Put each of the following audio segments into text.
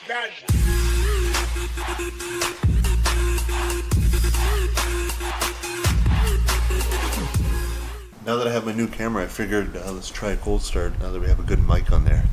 Now that I have my new camera, I figured let's try a cold start now that we have a good mic on there.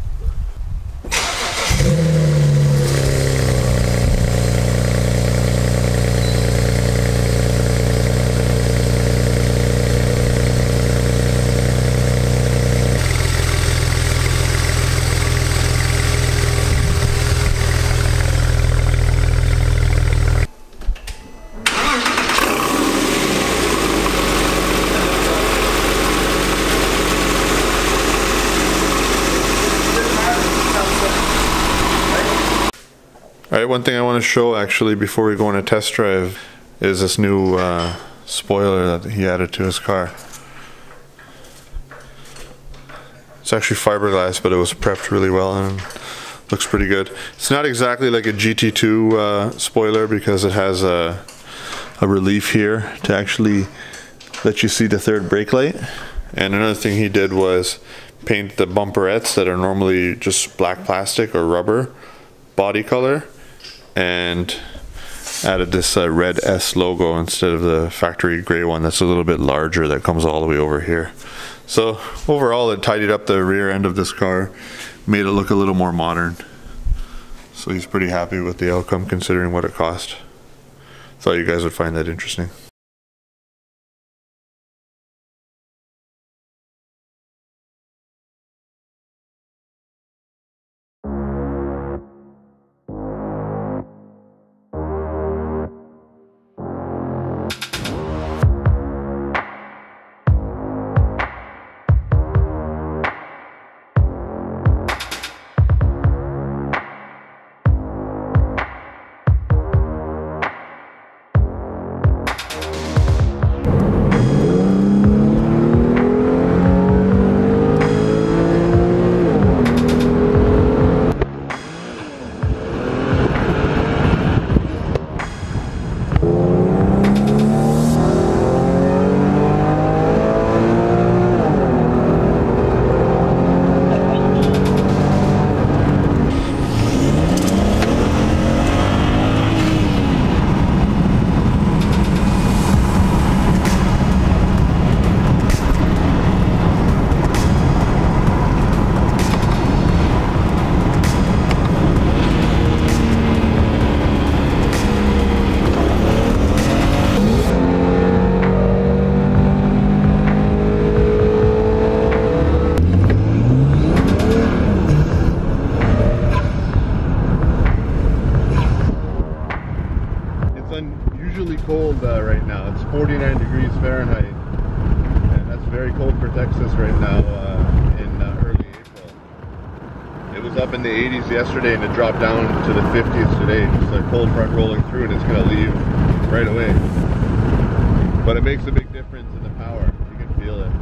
Alright, one thing I want to show actually before we go on a test drive is this new spoiler that he added to his car. It's actually fiberglass, but it was prepped really well and looks pretty good. It's not exactly like a GT2 spoiler because it has a relief here to actually let you see the third brake light. And another thing he did was paint the bumperettes that are normally just black plastic or rubber body color, and added this red S logo instead of the factory gray one that's a little bit larger that comes all the way over here. So overall it tidied up the rear end of this car, made it look a little more modern. So he's pretty happy with the outcome considering what it cost. Thought you guys would find that interesting. Cold right now. It's 49 degrees Fahrenheit, and that's very cold for Texas right now in early April. It was up in the 80s yesterday and it dropped down to the 50s today. Just a cold front rolling through, and it's going to leave right away. But it makes a big difference in the power. You can feel it.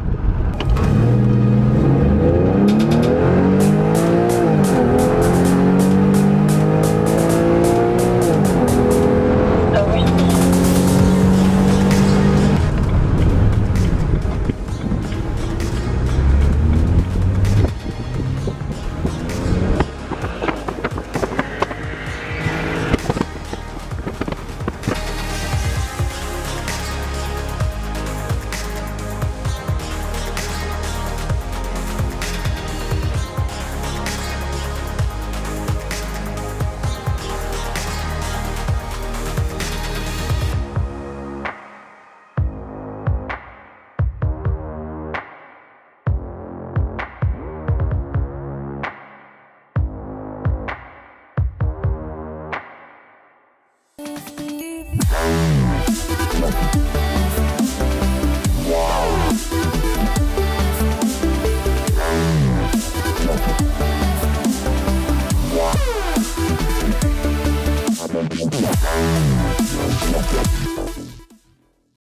We'll be right back.